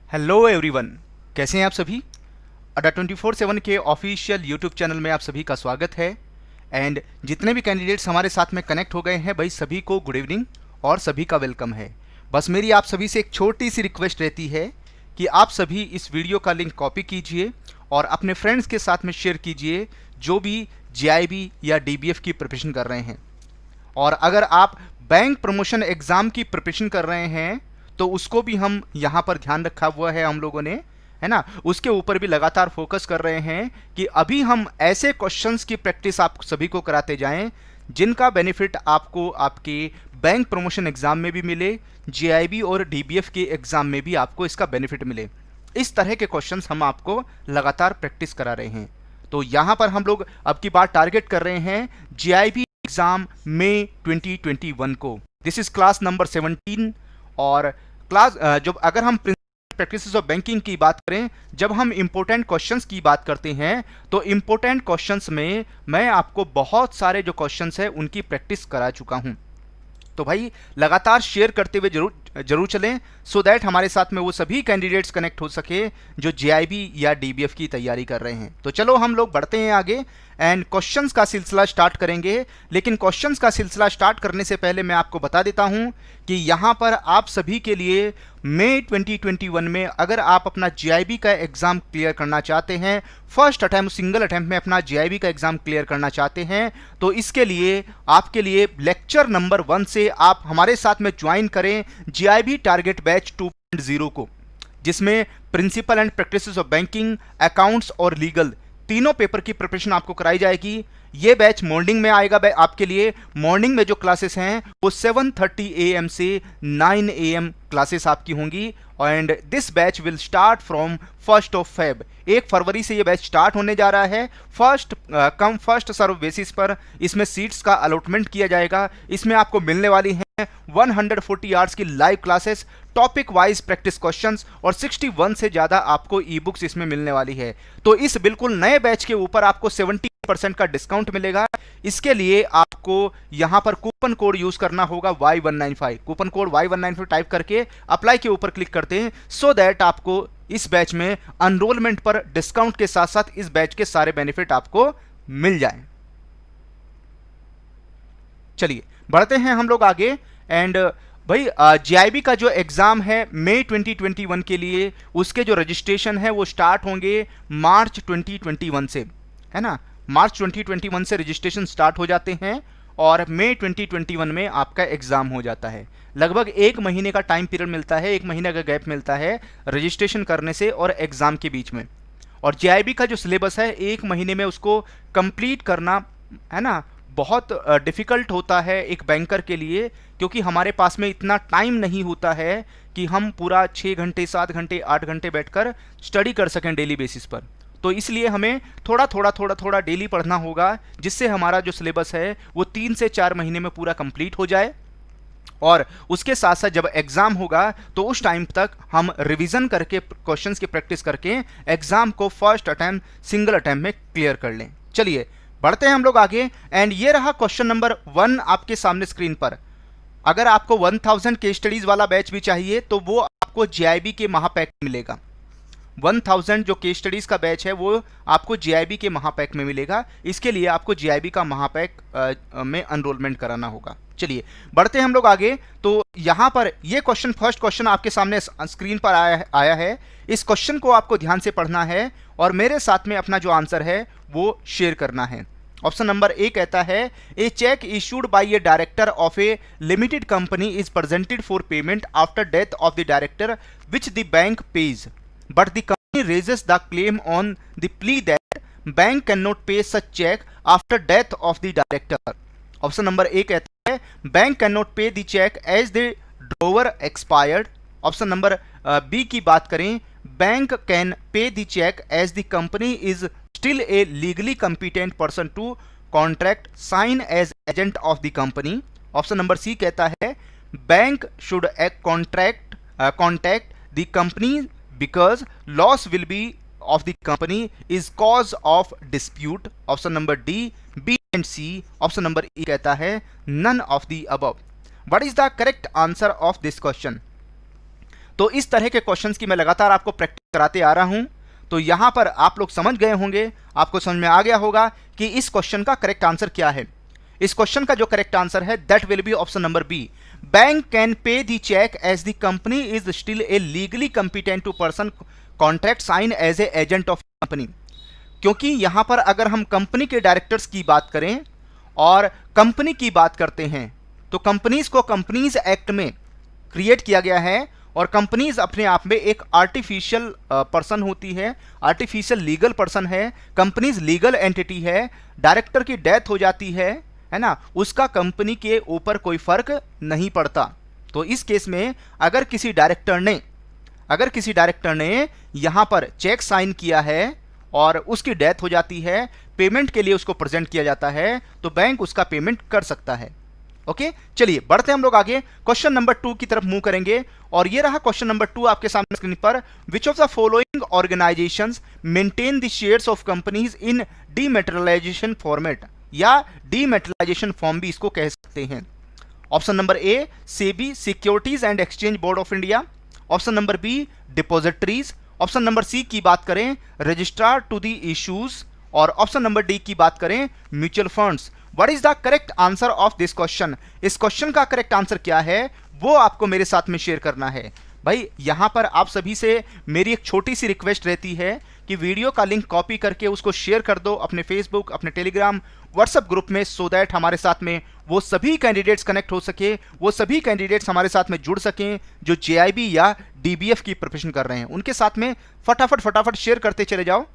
Hello everyone, कैसे हैं आप सभी। अड्डा 24/7 के ऑफिशियल यूट्यूब चैनल में आप सभी का स्वागत है। एंड जितने भी कैंडिडेट्स हमारे साथ में कनेक्ट हो गए हैं भाई, सभी को गुड इवनिंग और सभी का वेलकम है। बस मेरी आप सभी से एक छोटी सी रिक्वेस्ट रहती है कि आप सभी इस वीडियो का लिंक कॉपी कीजिए और अपने फ्रेंड्स के साथ में शेयर कीजिए जो भी जीआईबी या डीबीएफ की प्रिपरेशन कर रहे हैं। और अगर आप बैंक प्रमोशन एग्ज़ाम की प्रिपरेशन कर रहे हैं तो उसको भी हम यहाँ पर ध्यान रखा हुआ है हम लोगों ने, है ना। उसके ऊपर भी लगातार फोकस कर रहे हैं कि अभी हम ऐसे क्वेश्चंस की प्रैक्टिस आप सभी को कराते जाएं जिनका बेनिफिट आपको आपके बैंक प्रमोशन एग्ज़ाम में भी मिले, जीआईबी और डीबीएफ के एग्ज़ाम में भी आपको इसका बेनिफिट मिले। इस तरह के क्वेश्चंस हम आपको लगातार प्रैक्टिस करा रहे हैं। तो यहाँ पर हम लोग अब की बार टारगेट कर रहे हैं जीआईबी एग्जाम मई 2021 को। This is class number 17। और क्लास जब अगर हम प्रैक्टिसेस ऑफ बैंकिंग की बात करें, जब हम इंपॉर्टेंट क्वेश्चंस की बात करते हैं तो इंपॉर्टेंट क्वेश्चंस में मैं आपको बहुत सारे जो क्वेश्चंस है उनकी प्रैक्टिस करा चुका हूं। तो भाई लगातार शेयर करते हुए जरूर चलें सो दैट हमारे साथ में वो सभी कैंडिडेट्स कनेक्ट हो सके जो जीआईबी या डीबीएफ की तैयारी कर रहे हैं। तो चलो हम लोग बढ़ते हैं आगे एंड क्वेश्चंस का सिलसिला स्टार्ट करेंगे। लेकिन क्वेश्चंस का सिलसिला स्टार्ट करने से पहले मैं आपको बता देता हूं कि यहां पर आप सभी के लिए मई 2021 में अगर आप अपना जीआईबी का एग्जाम क्लियर करना चाहते हैं, फर्स्ट अटैम्प्ट सिंगल अटैम्प्ट में अपना जीआईबी का एग्जाम क्लियर करना चाहते हैं, तो इसके लिए आपके लिए लेक्चर नंबर 1 से आप हमारे साथ में ज्वाइन करें जीआईबी टारगेट बैच 2.0 को, जिसमें principles and practices of banking, accounts और लीगल तीनों पेपर की प्रिपरेशन आपको कराई जाएगी। ये बैच मॉर्निंग में आएगा आपके लिए। मॉर्निंग में जो क्लासेस हैं वो 7:30 AM से 9 AM क्लासेस आपकी होंगी। And this batch will start from 1 Feb। 1 फरवरी से ये बैच स्टार्ट होने जा रहा है। फर्स्ट सर्व बेसिस पर इसमें सीट्स का अलॉटमेंट किया जाएगा। इसमें आपको मिलने वाली हैं 140 आवर्स की live classes, topic wise practice questions और 61 से ज़्यादा आपको ई बुक्स इसमें मिलने वाली है। तो इस बिल्कुल नए बैच के ऊपर आपको 70% का डिस्काउंट मिलेगा। इसके लिए आपको यहां पर कूपन कोड यूज करना होगा Y195। Coupon code Y195 type करके अप्लाई के ऊपर क्लिक करते हैं सो दैट आपको इस बैच में एनरोलमेंट पर डिस्काउंट के साथ साथ इस बैच के सारे बेनिफिट आपको मिल जाएं। चलिए बढ़ते हैं हम लोग आगे। एंड भाई जीआईबी का जो एग्जाम है मई 2021 के लिए, उसके जो रजिस्ट्रेशन है वो स्टार्ट होंगे मार्च 2021 से, है ना। मार्च 2021 से रजिस्ट्रेशन स्टार्ट हो जाते हैं और मई 2021 में आपका एग्जाम हो जाता है। लगभग 1 महीने का टाइम पीरियड मिलता है, 1 महीने का गैप मिलता है रजिस्ट्रेशन करने से और एग्जाम के बीच में। और जीआईबी का जो सिलेबस है 1 महीने में उसको कंप्लीट करना, है ना, बहुत डिफ़िकल्ट होता है एक बैंकर के लिए, क्योंकि हमारे पास में इतना टाइम नहीं होता है कि हम पूरा 6 घंटे 7 घंटे 8 घंटे बैठकर स्टडी कर सकें डेली बेसिस पर। तो इसलिए हमें थोड़ा डेली पढ़ना होगा, जिससे हमारा जो सिलेबस है वो 3 से 4 महीने में पूरा कंप्लीट हो जाए। और उसके साथ साथ जब एग्ज़ाम होगा तो उस टाइम तक हम रिवीजन करके क्वेश्चंस की प्रैक्टिस करके एग्ज़ाम को फर्स्ट अटैम्प्ट सिंगल अटैम्प्ट में क्लियर कर लें। चलिए बढ़ते हैं हम लोग आगे। एंड ये रहा क्वेश्चन नंबर 1 आपके सामने स्क्रीन पर। अगर आपको 1000 केस स्टडीज वाला बैच भी चाहिए तो वो आपको जीआईबी के महापैक मिलेगा। 1000 जो केस स्टडीज का बैच है वो आपको जीआईबी के महापैक में मिलेगा। इसके लिए आपको जीआईबी का महापैक में एनरोलमेंट कराना होगा। चलिए बढ़ते हैं हम लोग आगे। तो यहाँ पर ये क्वेश्चन, फर्स्ट क्वेश्चन आपके सामने स्क्रीन पर आया है। इस क्वेश्चन को आपको ध्यान से पढ़ना है और मेरे साथ में अपना जो आंसर है वो शेयर करना है। ऑप्शन नंबर ए कहता है a cheque issued by a director of a limited company is presented for payment after death of the director which the bank pays, but the company raises the claim on the plea that bank can not pay such cheque after death of the director. Option number A कहता है bank can not pay the cheque as the drawer expired. Option number B की बात करें, bank can pay the cheque as the company is still a legally competent person to contract sign as agent of the company। Option number C कहता है bank should contact the company because loss will be of the company is cause of dispute। Option number D, B and C. Option number E कहता है none of the above। What is the correct answer of this question? तो इस तरह के questions की मैं लगातार आपको प्रैक्टिस कराते आ रहा हूं। तो यहां पर आप लोग समझ गए होंगे, आपको समझ में आ गया होगा कि इस क्वेश्चन का करेक्ट आंसर क्या है। इस क्वेश्चन का जो करेक्ट आंसर है that will be option number B. Bank can pay the cheque as the company is still a legally competent to person contract sign as a agent of company. क्योंकि यहां पर अगर हम company के directors की बात करें और कंपनी की बात करते हैं तो कंपनीज को कंपनीज एक्ट में क्रिएट किया गया है और कंपनीज अपने आप में एक आर्टिफिशियल पर्सन होती है, आर्टिफिशियल लीगल पर्सन है, कंपनीज लीगल एंटिटी है। डायरेक्टर की डेथ हो जाती है ना, उसका कंपनी के ऊपर कोई फर्क नहीं पड़ता। तो इस केस में अगर किसी डायरेक्टर ने यहां पर चेक साइन किया है और उसकी डेथ हो जाती है, पेमेंट के लिए उसको प्रेजेंट किया जाता है, तो बैंक उसका पेमेंट कर सकता है। ओके, चलिए बढ़ते हम लोग आगे क्वेश्चन नंबर 2 की तरफ मूव करेंगे। और ये रहा क्वेश्चन नंबर 2 आपके सामने स्क्रीन पर। Which of the following organisations maintain the shares of companies in dematerialisation format, या डीमेटेरियलाइजेशन फॉर्म भी इसको कह सकते हैं। Option number A SEBI, Securities and Exchange Board of India. Option number B depositories. Option number C की बात करें registrar to the issues. और ऑप्शन नंबर डी की बात करें mutual funds. What is the correct answer of this question? इस question का correct answer क्या है वो आपको मेरे साथ में शेयर करना है। भाई यहां पर आप सभी से मेरी एक छोटी सी रिक्वेस्ट रहती है कि वीडियो का लिंक कॉपी करके उसको शेयर कर दो अपने फेसबुक, अपने टेलीग्राम, व्हाट्सएप ग्रुप में, सो दैट हमारे साथ में वो सभी कैंडिडेट्स कनेक्ट हो सके, वो सभी कैंडिडेट्स हमारे साथ में जुड़ सकें जो जेआईबी या डीबीएफ की प्रिपरेशन कर रहे हैं। उनके साथ में फटाफट शेयर करते चले जाओ।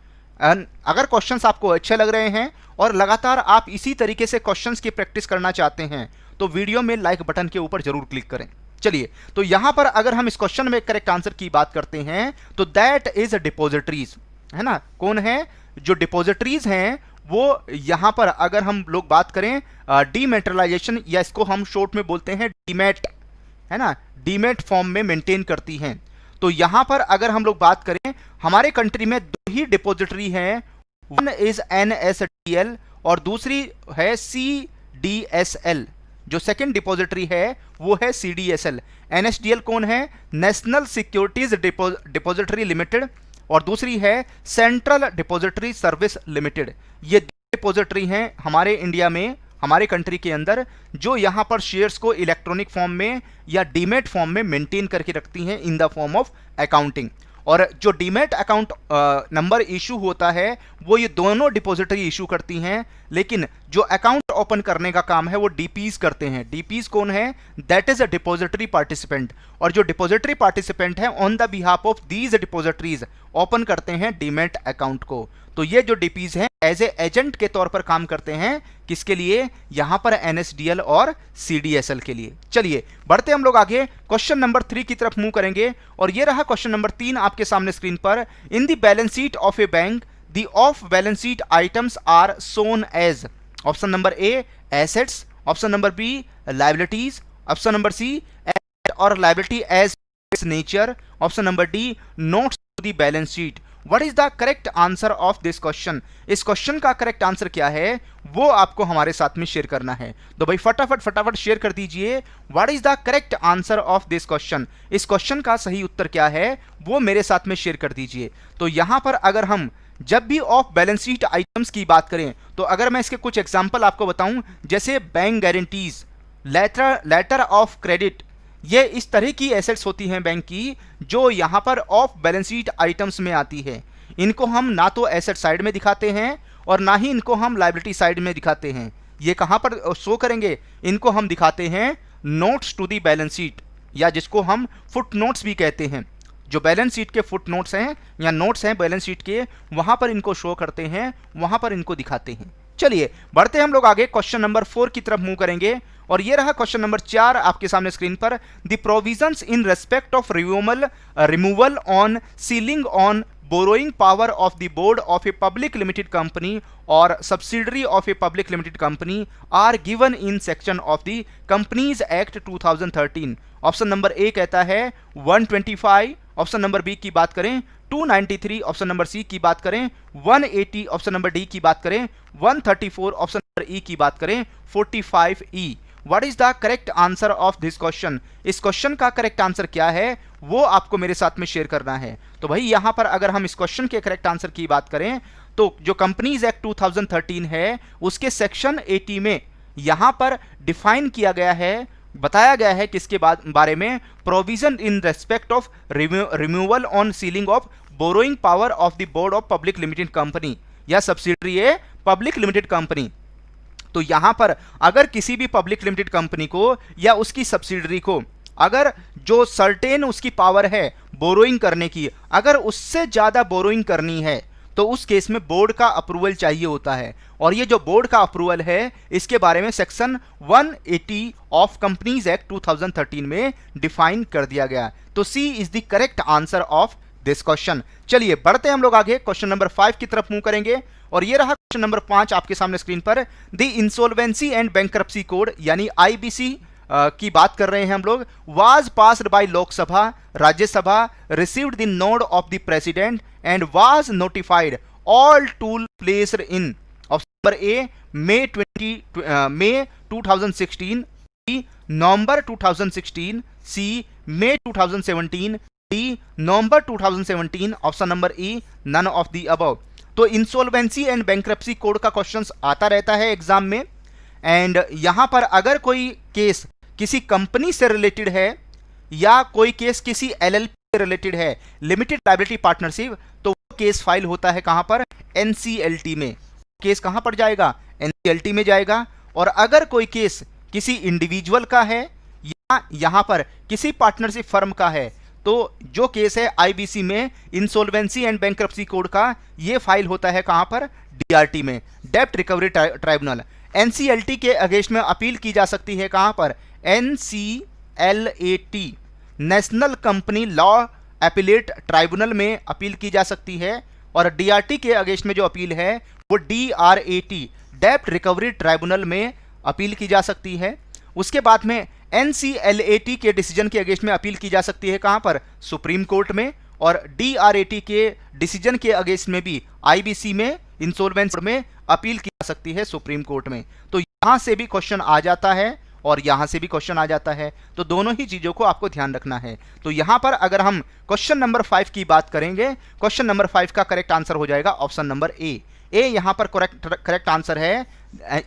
अगर क्वेश्चंस आपको अच्छे लग रहे हैं और लगातार आप इसी तरीके से क्वेश्चंस की प्रैक्टिस करना चाहते हैं तो वीडियो में लाइक बटन के ऊपर जरूर क्लिक करें। चलिए, तो यहां पर अगर हम इस क्वेश्चन में करेक्ट आंसर की बात करते हैं तो दैट इज डिपॉजिटरीज, है ना। कौन है जो डिपॉजिटरीज हैं वो यहां पर अगर हम लोग बात करें डीमेटेरियलाइजेशन, या इसको हम शॉर्ट में बोलते हैं डीमेट, है ना, डीमेट फॉर्म में मेंटेन करती हैं। तो यहां पर अगर हम लोग बात करें हमारे कंट्री में दो ही डिपॉजिटरी हैं, वन इज एनएसडीएल और दूसरी है सीडीएसएल। जो सेकंड डिपॉजिटरी है वो है सीडीएसएल। एनएसडीएल कौन है? नेशनल सिक्योरिटीज डिपॉजिटरी लिमिटेड, और दूसरी है सेंट्रल डिपॉजिटरी सर्विस लिमिटेड। ये डिपॉजिटरी हैं हमारे इंडिया में, हमारे कंट्री के अंदर, जो यहाँ पर शेयर्स को इलेक्ट्रॉनिक फॉर्म में या डीमेट फॉर्म में मेंटेन करके रखती हैं in the form of accounting. और जो डीमेट अकाउंट नंबर इशू होता है वो ये दोनों डिपॉजिटरी इशू करती हैं, लेकिन जो अकाउंट ओपन करने का काम है वो डीपीज करते हैं। डीपीज कौन है? That is a depository participant. और जो डिपॉजिटरी पार्टिसिपेंट है on the behalf of these depositories open करते हैं डीमेट अकाउंट को। तो ये जो डीपीज हैं एज ए एजेंट के तौर पर काम करते हैं, किसके लिए? यहां पर एनएसडीएल और सीडीएसएल के लिए। चलिए बढ़ते हम लोग आगे क्वेश्चन नंबर 3 की तरफ मूव करेंगे। और ये रहा क्वेश्चन नंबर 3 आपके सामने स्क्रीन पर। In the balance sheet of a bank the off balance sheet items are shown as. Option number A assets, option number B liabilities, option number C asset और liability as its nature, option number D notes to the balance sheet. What is the correct answer of this question? इस question का correct answer क्या है वो आपको हमारे साथ में शेयर करना है। तो भाई फटाफट शेयर कर दीजिए। What is the correct answer of this question? इस क्वेश्चन का सही उत्तर क्या है वो मेरे साथ में शेयर कर दीजिए। तो यहां पर अगर हम जब भी ऑफ बैलेंस शीट आइटम्स की बात करें तो अगर मैं इसके कुछ एग्जांपल आपको बताऊं, जैसे bank guarantees, letter of credit, ये इस तरह की एसेट्स होती हैं बैंक की जो यहां पर ऑफ बैलेंस शीट आइटम्स में आती है। इनको हम ना तो एसेट साइड में दिखाते हैं और ना ही इनको हम लायबिलिटी साइड में दिखाते हैं। ये कहां पर शो करेंगे? इनको हम दिखाते हैं notes to the balance sheet, या जिसको हम फुट नोट्स भी कहते हैं। जो बैलेंस शीट के फुट नोट्स हैं या नोट्स हैं बैलेंस शीट के, वहां पर इनको शो करते हैं, वहां पर इनको दिखाते हैं। चलिए बढ़ते हम लोग आगे क्वेश्चन नंबर 4 की तरफ मूव करेंगे। और ये रहा क्वेश्चन नंबर 4 आपके सामने स्क्रीन पर। The provisions in respect of removal on ceiling on borrowing power of the board of a public limited company or subsidiary of a public limited company are given in section of the Companies Act 2013। Option number A कहता है 125, option number B की बात करें 293, option number C की बात करें 180, option number D की बात करें 134, ऑप्शन नंबर ई की बात करें 45E। What is the correct answer of this question? इस क्वेश्चन का करेक्ट आंसर क्या है वो आपको मेरे साथ में शेयर करना है। तो भाई यहां पर अगर हम इस क्वेश्चन के करेक्ट आंसर की बात करें तो जो कंपनीज एक्ट 2013 है उसके सेक्शन 80 में यहां पर डिफाइन किया गया है, बताया गया है किसके बारे में, provision in respect of removal on ceiling of borrowing power of the board of public limited company या सब्सिडरी है पब्लिक लिमिटेड कंपनी। तो यहां पर अगर किसी भी पब्लिक लिमिटेड कंपनी को या उसकी सब्सिडरी को अगर जो सर्टेन उसकी पावर है बोरोइंग करने की, अगर उससे ज्यादा बोरोइंग करनी है तो उस केस में बोर्ड का अप्रूवल चाहिए होता है। और ये जो बोर्ड का अप्रूवल है इसके बारे में सेक्शन 180 ऑफ कंपनीज एक्ट 2013 में डिफाइन कर दिया गया। तो C is the correct answer of this question. चलिए बढ़ते हैं हम लोग आगे, क्वेश्चन नंबर 5 की तरफ मूव करेंगे और ये रहा क्वेश्चन नंबर 5 आपके सामने स्क्रीन पर। The insolvency and bankruptcy code यानी आईबीसी की बात कर रहे हैं हम लोग, was passed by Lok Sabha, Rajya Sabha, received the nod of the president and was notified all tool placed in. Option number A May 2016, B November 2016, C May 2017, D November 2017, option number E none of the above. तो insolvency and bankruptcy code का questions आता रहता है exam में, and यहां पर अगर कोई केस किसी कंपनी से रिलेटेड है या कोई केस किसी एलएलपी से रिलेटेड है, लिमिटेड लायबिलिटी पार्टनरशिप, तो वो केस फाइल होता है कहां पर, एनसीएलटी में। केस कहां पर जाएगा, एनसीएलटी में जाएगा। और अगर कोई केस किसी इंडिविजुअल का है या यहां पर किसी पार्टनरशिप फर्म का है तो जो केस है आईबीसी में इंसॉल्वेंसी एंड बैंक्रप्सी कोड का, ये फाइल होता है कहां पर, डीआरटी में, डेब्ट रिकवरी ट्राइब्यूनल। एनसीएलटी के अगेंस्ट में अपील की जा सकती है कहां पर, NCLAT national company law appellate tribunal में अपील की जा सकती है। और डीआरटी के अगेंस्ट में जो अपील है वो डीआरएटी डेब्ट रिकवरी ट्राइब्यूनल में अपील की जा सकती है। उसके बाद में एनसीएलएटी के डिसीजन के अगेंस्ट में अपील की जा सकती है कहां पर, सुप्रीम कोर्ट में। और डीआरएटी के डिसीजन के अगेंस्ट में भी आईबीसी में इंसॉल्वेंसी में अपील की जा सकती है सुप्रीम कोर्ट में। तो यहां से भी क्वेश्चन आ जाता है और यहां से भी क्वेश्चन आ जाता है, तो दोनों ही चीजों को आपको ध्यान रखना है। तो यहां पर अगर हम क्वेश्चन नंबर 5 की बात करेंगे, क्वेश्चन नंबर 5 का करेक्ट आंसर हो जाएगा ऑप्शन नंबर ए। यहां पर करेक्ट आंसर है।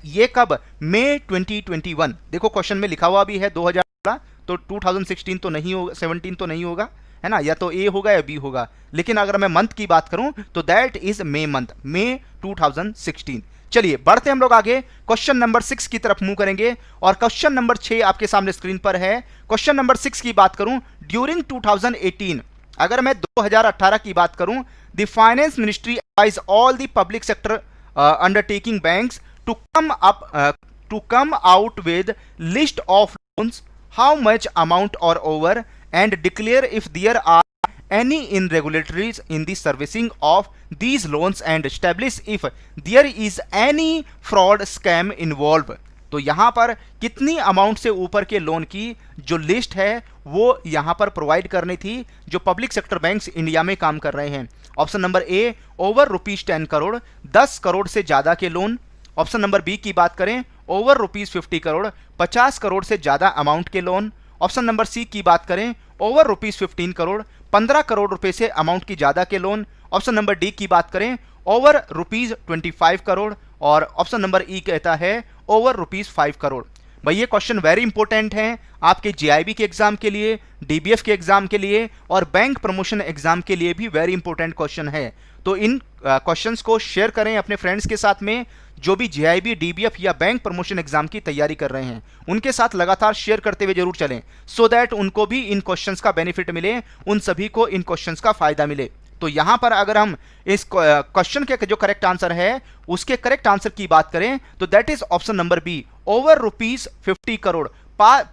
ये कब, मई 2021। देखो क्वेश्चन में लिखा हुआ भी है 2016, तो 2016 तो नहीं होगा, 17 तो नहीं होगा, है ना, या तो ए होगा या बी होगा। लेकिन अगर मैं मंथ की बात करूं तो दैट इज मे मंथ, मई 2016। चलिए बढ़ते हम लोग आगे, क्वेश्चन नंबर 6 की तरफ मूव करेंगे और क्वेश्चन नंबर 6 आपके सामने स्क्रीन पर है। क्वेश्चन नंबर 6 की बात करूं, ड्यूरिंग 2018, अगर मैं 2018 की बात करूं, the finance ministry advise all the public sector undertaking banks to come out with list of loans, how much amount और over, and declare if there are any irregularities in the servicing of these loans and establish if there is any fraud scam involved। तो यहां पर कितनी amount से ऊपर के loan की जो लिस्ट है वो यहां पर प्रोवाइड करनी थी जो पब्लिक सेक्टर बैंक्स इंडिया में काम कर रहे हैं। ऑप्शन नंबर ए ओवर ₹10 करोड़, 10 करोड़ से ज्यादा के लोन। ऑप्शन नंबर बी की बात करें, ओवर ₹50 करोड़, 50 करोड़ से ज्यादा अमाउंट के लोन। ऑप्शन नंबर सी की बात करें, ओवर ₹15 करोड़, 15 करोड़ रुपए से अमाउंट की ज्यादा के लोन। ऑप्शन नंबर डी की बात करें, ओवर ₹25 करोड़, और ऑप्शन नंबर ई कहता है ओवर ₹5 करोड़। भाई ये क्वेश्चन वेरी इंपॉर्टेंट है आपके जेआईबी के एग्जाम के लिए, डीबीएफ के एग्जाम के लिए और बैंक प्रमोशन एग्जाम के लिए भी वेरी इंपॉर्टेंट क्वेश्चन है। तो इन क्वेश्चंस को शेयर करें अपने फ्रेंड्स के साथ में जो भी जेआईबी, डीबीएफ या बैंक प्रमोशन एग्जाम की तैयारी कर रहे हैं, उनके साथ लगातार शेयर करते हुए जरूर चलें, सो दैट उनको भी इन क्वेश्चंस का बेनिफिट मिले, उन सभी को इन क्वेश्चंस का फायदा मिले। तो यहां पर अगर हम इस क्वेश्चन के जो करेक्ट आंसर है उसके करेक्ट आंसर की बात करें तो that is option number B, over ₹50 crore,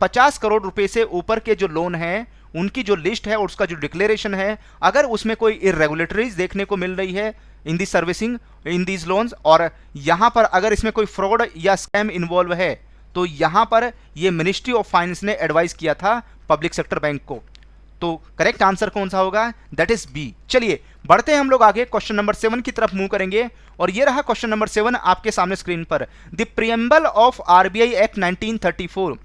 50 crore रुपए से ऊपर के जो लोन है उनकी जो लिस्ट है और उसका जो डिक्लेरेशन है, अगर उसमें कोई इरेगुलेटरीज देखने को मिल रही है इन दी सर्विसिंग इन दीज लोन्स, और यहां पर अगर इसमें कोई फ्रॉड या स्कैम इन्वॉल्व है, तो यहां पर ये मिनिस्ट्री ऑफ फाइनेंस ने एडवाइस किया था पब्लिक सेक्टर बैंक को। तो करेक्ट आंसर कौन सा होगा, दैट इज बी। चलिए बढ़ते हैं हम लोग आगे, क्वेश्चन नंबर 7 की तरफ मूव करेंगे और ये रहा क्वेश्चन नंबर 7 आपके सामने स्क्रीन पर। The preamble of RBI act 1934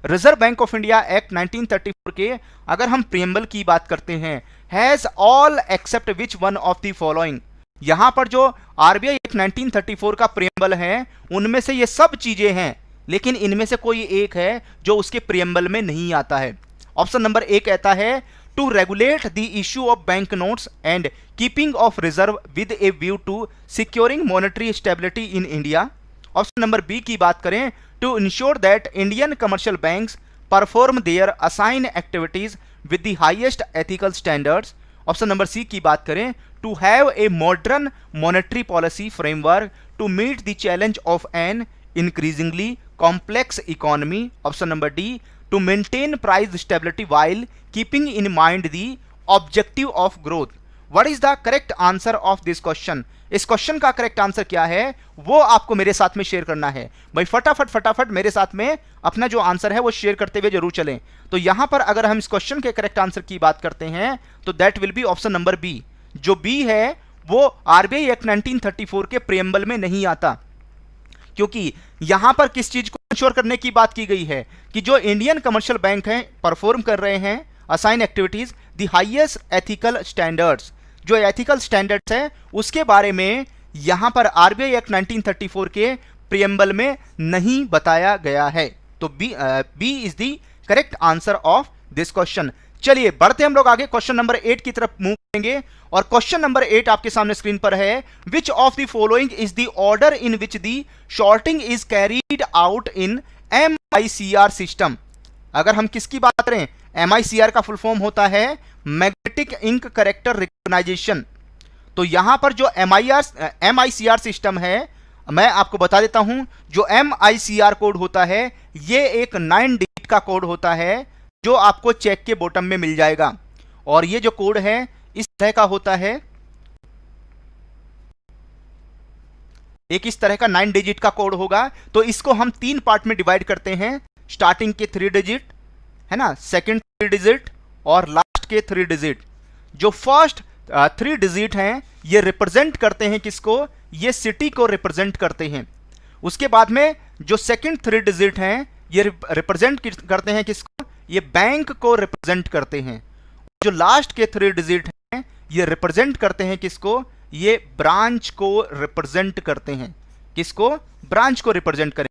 reserve bank of India act 1934 के अगर हम प्रियम्बल की बात करते हैं, has all except which one of the following, यहां पर जो आरबीआई एक्ट 1934 का प्रियम्बल है उनमें से ये सब चीजें हैं, लेकिन इनमें से कोई एक है जो उसके प्रियम्बल में नहीं आता है। ऑप्शन नंबर ए कहता है to regulate the issue of bank notes and keeping of reserve with a view to securing monetary stability in India. Option number B की बात करें to ensure that Indian commercial banks perform their assign activities with the highest ethical standards. Option number C की बात करें to have a modern monetary policy framework to meet the challenge of an increasingly complex economy. Option number D to maintain price stability while keeping in mind the objective of growth। What is the correct answer of this question? इस question का correct answer क्या है वो आपको मेरे साथ में share करना है। भाई फटाफट मेरे साथ में अपना जो आंसर है वो शेयर करते हुए जरूर चलें। तो यहां पर अगर हम इस क्वेश्चन के करेक्ट आंसर की बात करते हैं तो that will be option number B. जो बी है वो आरबीआई एक्ट 1934 के प्रियम्बल में नहीं आता, क्योंकि यहां पर किस चीज को इंश्योर करने की बात की गई है कि जो इंडियन कमर्शियल बैंक हैं परफॉर्म कर रहे हैं assign activities the highest ethical standards, जो एथिकल स्टैंडर्ड्स है उसके बारे में यहां पर आरबीआई एक्ट 1934 के प्रियम्बल में नहीं बताया गया है। तो B is the correct answer of this question. चलिए बढ़ते हम लोग आगे क्वेश्चन नंबर 8 की तरफ मूव करेंगे और क्वेश्चन नंबर 8 आपके सामने स्क्रीन पर है। Which of the following is the order in which the sorting is carried out in MICR system. अगर हम किसकी बात करें, MICR का फुल फॉर्म होता है मैग्नेटिक इंक कैरेक्टर रिकॉग्नाइजेशन। तो यहां पर जो MICR सिस्टम है, मैं आपको बता देता हूं, जो MICR कोड होता है ये एक 9 डिजिट का कोड होता है जो आपको चेक के बॉटम में मिल जाएगा। और ये जो कोड है इस तरह का होता है, एक इस तरह का 9 डिजिट का कोड होगा। तो इसको हम 3 पार्ट में डिवाइड करते हैं, स्टार्टिंग के 3 डिजिट है ना, सेकंड 3 डिजिट और लास्ट के 3 डिजिट। जो फर्स्ट 3 डिजिट हैं ये रिप्रेजेंट करते हैं किसको, ये सिटी को रिप्रेजेंट करते हैं। उसके बाद में जो सेकंड 3 डिजिट हैं ये रिप्रेजेंट करते हैं किसको, ये बैंक को रिप्रेजेंट करते हैं। जो लास्ट के 3 डिजिट हैं ये रिप्रेजेंट करते हैं किसको, ये ब्रांच को रिप्रेजेंट करते हैं। किसको, ब्रांच को रिप्रेजेंट करेंगे।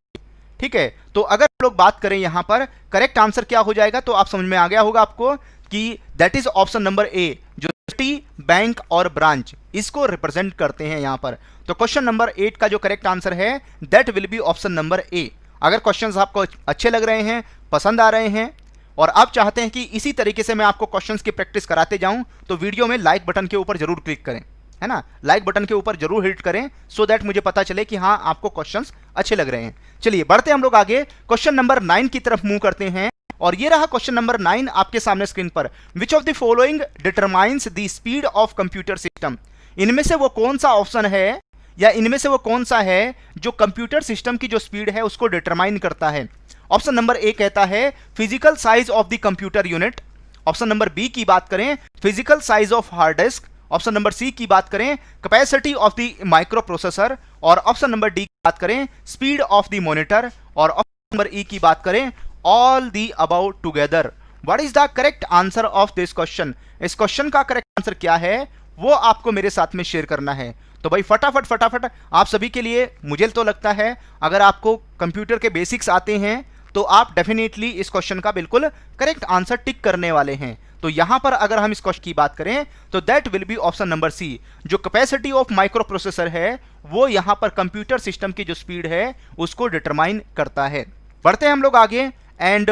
ठीक है, तो अगर लोग बात करें यहां पर करेक्ट आंसर क्या हो जाएगा तो आप समझ में आ गया होगा आपको कि दैट इज ऑप्शन नंबर ए, जो सिटी, बैंक और ब्रांच इसको रिप्रेजेंट करते हैं यहां पर। तो क्वेश्चन नंबर 8 का जो करेक्ट आंसर है that will be option number ए। अगर क्वेश्चंस आपको अच्छे लग रहे हैं, पसंद आ रहे हैं और आप चाहते हैं कि इसी तरीके से मैं आपको क्वेश्चंस की प्रैक्टिस कराते जाऊं तो वीडियो में लाइक बटन के ऊपर जरूर क्लिक करें, है ना, लाइक बटन के ऊपर जरूर हिट करें सो दैट मुझे पता चले कि हाँ आपको क्वेश्चंस अच्छे लग रहे हैं। चलिए बढ़ते हम लोग आगे क्वेश्चन नंबर 9 की तरफ मूव करते हैं और ये रहा क्वेश्चन नंबर 9 आपके सामने स्क्रीन पर। Which of the following determines the speed of computer system. इनमें से वो कौन सा ऑप्शन है या इनमें से वो कौन सा है जो कंप्यूटर सिस्टम की जो स्पीड है उसको डिटरमाइन करता है। ऑप्शन नंबर ए कहता है physical size of the computer unit. Option number B की बात करें physical size of hard disk. Option number C की बात करें capacity of the microprocessor और ऑप्शन नंबर डी की बात करें स्पीड ऑफ द मॉनिटर और ऑप्शन नंबर ई की बात करें all the above together. What is the correct answer of this question. इस क्वेश्चन का करेक्ट आंसर क्या है वो आपको मेरे साथ में शेयर करना है। तो भाई फटाफट आप सभी के लिए, मुझे तो लगता है अगर आपको कंप्यूटर के बेसिक्स आते हैं तो आप डेफिनेटली इस क्वेश्चन का बिल्कुल करेक्ट आंसर टिक करने वाले हैं। तो यहां पर अगर हम इस क्वेश्चन की बात करें तो that will be option number C. जो कैपेसिटी ऑफ माइक्रो प्रोसेसर है वो यहां पर कंप्यूटर सिस्टम की जो स्पीड है उसको डिटरमाइन करता है। बढ़ते हैं हम लोग आगे एंड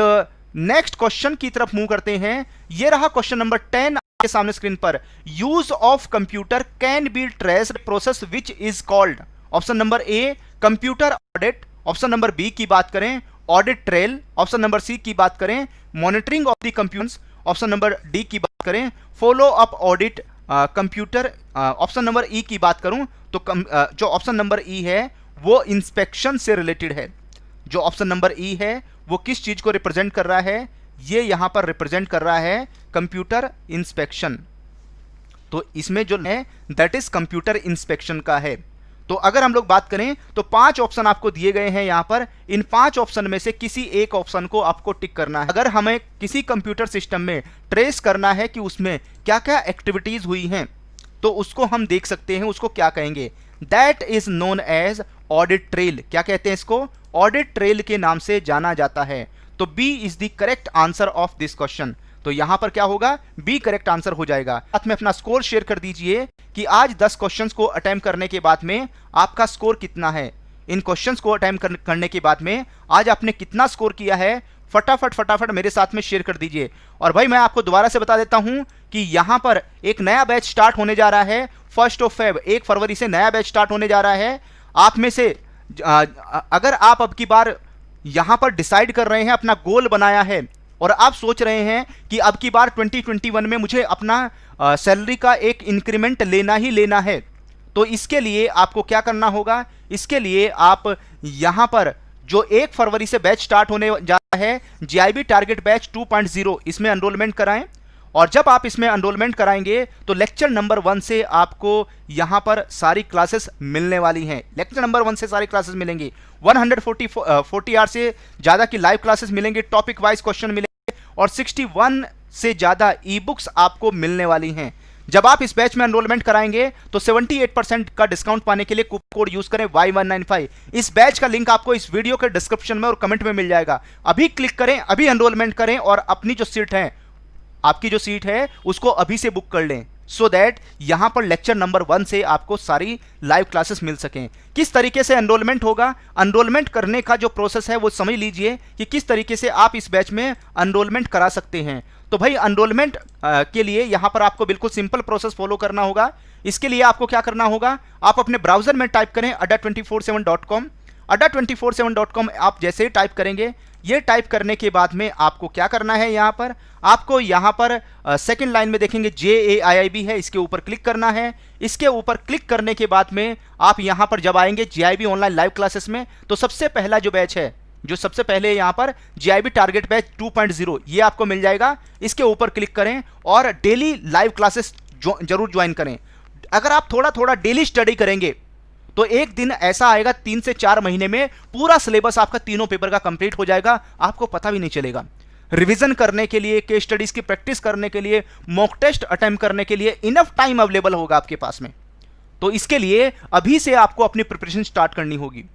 नेक्स्ट क्वेश्चन की तरफ मूव करते हैं। ये रहा क्वेश्चन नंबर 10 के सामने स्क्रीन पर। Use of computer can be traced process which is called. Option number A computer audit. Option number B की बात करें audit trail. Option number C की बात करें monitoring of the computers. Option number D की बात करें follow up audit computer. Option number E की बात करूं तो जो ऑप्शन नंबर ई है वो इंस्पेक्शन से रिलेटेड है। जो ऑप्शन नंबर ई है वो किस चीज को रिप्रेजेंट कर रहा है, ये यहां पर रिप्रेजेंट कर रहा है कंप्यूटर इंस्पेक्शन। तो इसमें जो है दैट इज कंप्यूटर इंस्पेक्शन का है। तो अगर हम लोग बात करें तो 5 ऑप्शन आपको दिए गए हैं यहाँ पर। इन 5 ऑप्शन में से किसी एक ऑप्शन को आपको टिक करना है। अगर हमें किसी कंप्यूटर सिस्टम में ट्रेस करना है कि उसमें क्या क्या एक्टिविटीज हुई हैं, तो उसको हम देख सकते हैं। उसको क्या कहेंगे? That is known as audit trail. क्या कहते हैं इसको? ऑडिट ट्रेल के नाम से जाना जाता है। तो B is the correct answer of this question. तो यहां पर क्या होगा? बी करेक्ट आंसर हो जाएगा। साथ में अपना स्कोर शेयर कर दीजिए कि आज 10 क्वेश्चंस को अटेम्प्ट करने के बाद में आपका स्कोर कितना है। इन क्वेश्चंस को अटेम्प्ट करने के बाद में आज आपने कितना स्कोर किया है, फटाफट मेरे साथ में शेयर कर दीजिए। और भाई मैं आपको दोबारा से बता देता हूं कि यहां पर एक नया बैच स्टार्ट होने जा रहा है 1 फेब, 1 फरवरी से नया बैच स्टार्ट होने जा रहा है। आप में से अगर आप अब की बार यहां पर डिसाइड कर रहे हैं, अपना गोल बनाया है और आप सोच रहे हैं कि अब की बार 2021 में मुझे अपना सैलरी का एक इंक्रीमेंट लेना ही लेना है, तो इसके लिए आपको क्या करना होगा? इसके लिए आप यहां पर जो 1 फरवरी से बैच स्टार्ट होने जा रहा है जीआईबी टारगेट बैच 2.0, इसमें एनरोलमेंट कराएं। और जब आप इसमें एनरोलमेंट कराएंगे तो लेक्चर नंबर 1 से आपको यहां पर सारी क्लासेस मिलने वाली हैं। लेक्चर नंबर 1 से सारी क्लासेस मिलेंगी। 140 आवर से ज़्यादा की लाइव क्लासेस मिलेंगे, टॉपिक वाइज क्वेश्चन मिलेंगे और 61 से ज़्यादा ई बुक्स आपको मिलने वाली हैं। जब आप इस बैच में एनरोलमेंट कराएंगे तो 78% का डिस्काउंट पाने के लिए कूपन कोड यूज करें Y195। इस बैच का लिंक आपको इस वीडियो के डिस्क्रिप्शन में और कमेंट में मिल जाएगा। अभी क्लिक करें, अभी एनरोलमेंट करें और अपनी जो सीट है, आपकी जो सीट है उसको अभी से बुक कर लें, सो दैट यहां पर लेक्चर नंबर 1 से आपको सारी लाइव क्लासेस मिल सकें। किस तरीके से एनरोलमेंट होगा, एनरोलमेंट करने का जो प्रोसेस है वो समझ लीजिए कि किस तरीके से आप इस बैच में एनरोलमेंट करा सकते हैं। तो भाई एनरोलमेंट के लिए यहां पर आपको बिल्कुल सिंपल प्रोसेस फॉलो करना होगा। इसके लिए आपको क्या करना होगा? आप अपने ब्राउजर में टाइप करें adda247.com। adda247.com आप जैसे ही टाइप करेंगे, ये टाइप करने के बाद में आपको क्या करना है? आपको यहाँ पर सेकंड लाइन में देखेंगे JAIIB है, इसके ऊपर क्लिक करना है। इसके ऊपर क्लिक करने के बाद में आप यहाँ पर जब आएंगे जीआईबी ऑनलाइन लाइव क्लासेस में, तो सबसे पहला जो बैच है, जो सबसे पहले यहाँ पर जीआईबी टारगेट बैच 2.0, ये आपको मिल जाएगा। इसके ऊपर क्लिक करें और डेली लाइव क्लासेस जरूर ज्वाइन करें। अगर आप थोड़ा थोड़ा डेली स्टडी करेंगे तो एक दिन ऐसा आएगा 3 से 4 महीने में पूरा सिलेबस आपका तीनों पेपर का कंप्लीट हो जाएगा, आपको पता भी नहीं चलेगा। रिवीजन करने के लिए, केस स्टडीज की प्रैक्टिस करने के लिए, मॉक टेस्ट अटेम्प्ट करने के लिए इनफ टाइम अवेलेबल होगा आपके पास में। तो इसके लिए अभी से आपको अपनी प्रिपरेशन स्टार्ट करनी होगी,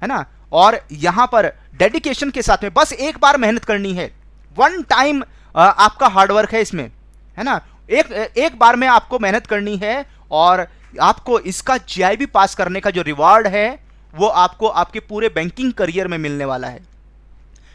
है ना। और यहां पर डेडिकेशन के साथ में बस एक बार मेहनत करनी है। 1 टाइम आपका हार्डवर्क है इसमें, है ना। एक बार में आपको मेहनत करनी है और आपको इसका जीआईबी पास करने का जो रिवार्ड है वो आपको आपके पूरे बैंकिंग करियर में मिलने वाला है।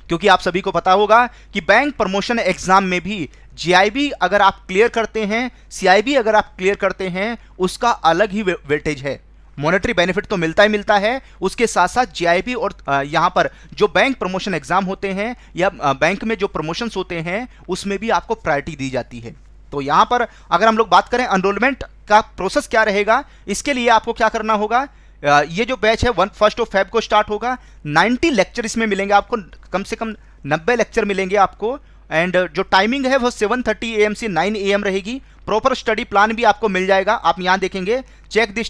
क्योंकि आप सभी को पता होगा कि बैंक प्रमोशन एग्जाम में भी जीआईबी अगर आप क्लियर करते हैं, सीआईबी अगर आप क्लियर करते हैं, उसका अलग ही वेटेज है। मॉनेटरी बेनिफिट तो मिलता ही मिलता है, उसके साथ साथ जीआईबी और यहाँ पर जो बैंक प्रमोशन एग्जाम होते हैं या बैंक में जो प्रमोशंस होते हैं उसमें भी आपको प्रायोरिटी दी जाती है। तो यहाँ पर अगर हम लोग बात करें एनरोलमेंट का प्रोसेस क्या रहेगा, इसके लिए आपको क्या करना होगा? ये जो बैच है 1 फेब को स्टार्ट होगा। 90 लेक्चर इसमें मिलेंगे आपको, कम से कम 90 लेक्चर मिलेंगे आपको। एंड जो टाइमिंग है वो 7:30 AM से 9 AM रहेगी। प्रॉपर स्टडी प्लान भी आपको मिल जाएगा। आप यहाँ देखेंगे चेक द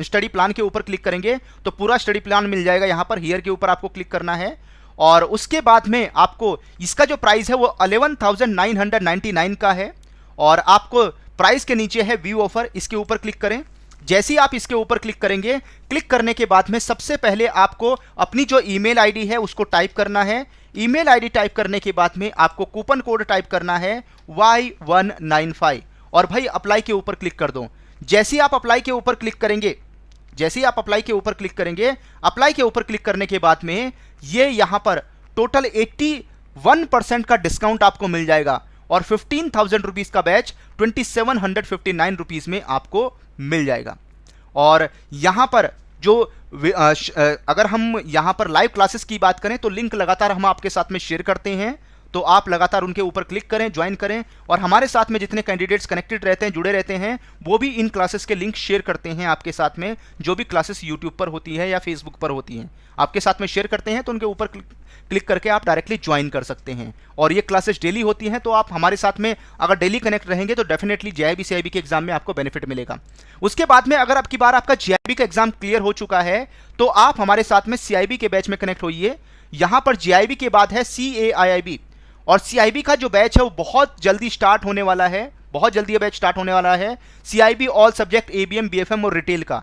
स्टडी प्लान के ऊपर क्लिक करेंगे तो पूरा स्टडी प्लान मिल जाएगा। यहाँ पर हियर के ऊपर आपको क्लिक करना है और उसके बाद में आपको इसका जो प्राइस है वो 11,999 का है और आपको प्राइस के नीचे है व्यू ऑफर, इसके ऊपर क्लिक करें। जैसे ही आप इसके ऊपर क्लिक करेंगे, क्लिक करने के बाद में सबसे पहले आपको अपनी जो ईमेल आईडी है उसको टाइप करना है। ईमेल आईडी टाइप करने के बाद में आपको कूपन कोड टाइप करना है Y195 और भाई अप्लाई के ऊपर क्लिक कर दो। जैसे ही आप अप्लाई के ऊपर क्लिक करेंगे, अप्लाई के ऊपर क्लिक करने के बाद में ये यहाँ पर टोटल 81% का डिस्काउंट आपको मिल जाएगा और 15,000 रुपीज़ का बैच 2,759 रुपीज़ में आपको मिल जाएगा। और यहाँ पर जो अगर हम यहाँ पर लाइव क्लासेस की बात करें तो लिंक लगातार हम आपके साथ में शेयर करते हैं, तो आप लगातार उनके ऊपर क्लिक करें, ज्वाइन करें और हमारे साथ में जितने कैंडिडेट्स कनेक्टेड रहते हैं, जुड़े रहते हैं, वो भी इन क्लासेस के लिंक शेयर करते हैं आपके साथ में। जो भी क्लासेस यूट्यूब पर होती है या फेसबुक पर होती हैं आपके साथ में शेयर करते हैं, तो उनके ऊपर क्लिक करके आप डायरेक्टली ज्वाइन कर सकते हैं। और ये क्लासेस डेली होती हैं, तो आप हमारे साथ में अगर डेली कनेक्ट रहेंगे तो डेफिनेटली जेआईबी सीआईबी के एग्जाम में आपको बेनिफिट मिलेगा। उसके बाद में अगर आपकी बार आपका जेआईबी का एग्जाम क्लियर हो चुका है तो आप हमारे साथ में सीआईबी के बैच में कनेक्ट होइए। यहां पर जेआईबी के बाद है सीएआईआईबी, और सीआईबी का जो बैच है वो बहुत जल्दी स्टार्ट होने वाला है, बहुत जल्दी ये बैच स्टार्ट होने वाला है। CIB all subject ABM BFM और रिटेल का,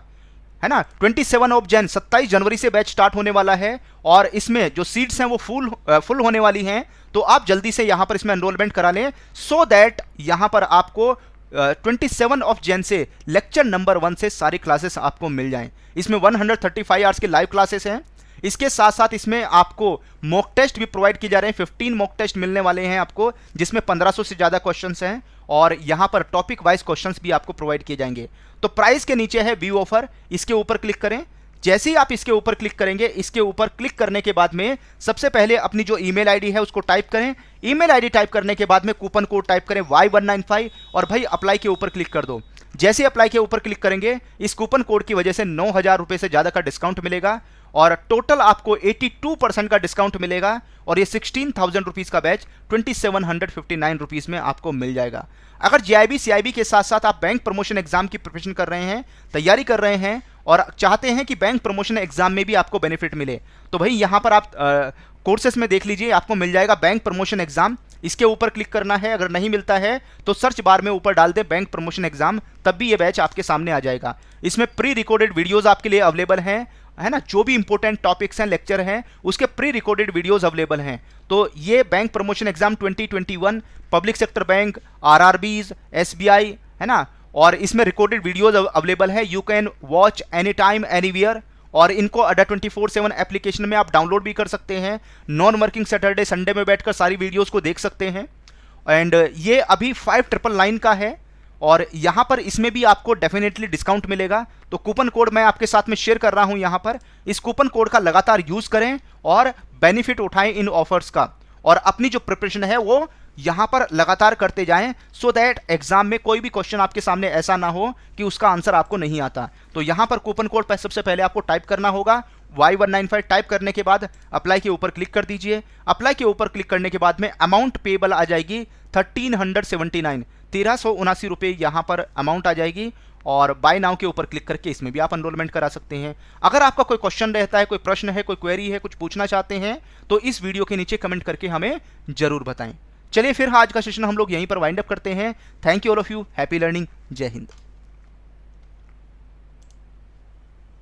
है ना, 27 जनवरी से बैच स्टार्ट होने वाला है। और इसमें जो सीट्स हैं वो फुल होने वाली हैं, तो आप जल्दी से यहाँ पर इसमें एनरोलमेंट करा लें, सो दैट यहाँ पर आपको 27 जन से लेक्चर नंबर 1 से सारी क्लासेस आपको मिल जाएं। इसमें 135 आवर्स के लाइव क्लासेस हैं। इसके साथ साथ इसमें आपको मॉक टेस्ट भी प्रोवाइड किए जा रहे हैं। 15 मॉक टेस्ट मिलने वाले हैं आपको, जिसमें 1500 से ज़्यादा क्वेश्चंस हैं, और यहाँ पर टॉपिक वाइज क्वेश्चंस भी आपको प्रोवाइड किए जाएंगे। तो प्राइस के नीचे है व्यू ऑफर, इसके ऊपर क्लिक करें। जैसे ही आप इसके ऊपर क्लिक करेंगे, इसके ऊपर क्लिक करने के बाद में सबसे पहले अपनी जो ईमेल आईडी है उसको टाइप करें। ईमेल आईडी टाइप करने के बाद में कूपन कोड टाइप करें Y195 और भाई अप्लाई के ऊपर क्लिक कर दो। जैसे अप्लाई के ऊपर क्लिक करेंगे, इस कूपन कोड की वजह से 9000 रुपये से ज़्यादा का डिस्काउंट मिलेगा, और टोटल आपको 82% का डिस्काउंट मिलेगा, और ये 16,000 रुपीज़ का बैच 2759 रुपीज़ में आपको मिल जाएगा। अगर जेआईबी सीआईबी के साथ साथ आप बैंक प्रमोशन एग्जाम की प्रिपरेशन कर रहे हैं, तैयारी कर रहे हैं, और चाहते हैं कि बैंक प्रमोशन एग्जाम में भी आपको बेनिफिट मिले, तो भाई यहाँ पर आप कोर्सेस में देख लीजिए, आपको मिल जाएगा बैंक प्रमोशन एग्जाम। इसके ऊपर क्लिक करना है। अगर नहीं मिलता है तो सर्च बार में ऊपर डाल दे बैंक प्रमोशन एग्जाम, तब भी ये बैच आपके सामने आ जाएगा। इसमें प्री रिकॉर्डेड वीडियोस आपके लिए अवेलेबल हैं, है ना, जो भी इंपॉर्टेंट टॉपिक्स हैं, लेक्चर हैं, उसके प्री रिकॉर्डेड वीडियोस अवेलेबल हैं। तो ये bank promotion exam 2021 public sector bank, RRBs, SBI, है ना, और इसमें रिकॉर्डेड वीडियोस अवेलेबल है। You can watch any time anywhere, और इनको अड्डा 24/7 एप्लीकेशन में आप डाउनलोड भी कर सकते हैं। नॉन वर्किंग सैटरडे संडे में बैठकर सारी वीडियोस को देख सकते हैं। एंड ये अभी 5999 का है, और यहाँ पर इसमें भी आपको डेफिनेटली डिस्काउंट मिलेगा। तो कूपन कोड मैं आपके साथ में शेयर कर रहा हूँ यहाँ पर। इस कूपन कोड का लगातार यूज़ करें और बेनिफिट उठाएं इन ऑफर्स का, और अपनी जो प्रिपरेशन है वो यहाँ पर लगातार करते जाएं, सो दैट एग्जाम में कोई भी क्वेश्चन आपके सामने ऐसा ना हो कि उसका आंसर आपको नहीं आता। तो यहाँ पर कूपन कोड पर सबसे पहले आपको टाइप करना होगा Y195। टाइप करने के बाद अप्लाई के ऊपर क्लिक कर दीजिए। अप्लाई के ऊपर क्लिक करने के बाद में अमाउंट पेबल आ जाएगी 1379 रुपये यहाँ पर अमाउंट आ जाएगी, और बाय नाउ के ऊपर क्लिक करके इसमें भी आप एनरोलमेंट करा सकते हैं। अगर आपका कोई क्वेश्चन रहता है, कोई प्रश्न है, कोई क्वेरी है, कुछ पूछना चाहते हैं, तो इस वीडियो के नीचे कमेंट करके हमें जरूर बताएं। चलिए फिर आज का सेशन हम लोग यहीं पर वाइंड अप करते हैं। Thank you all of you, happy learning, जय हिंद।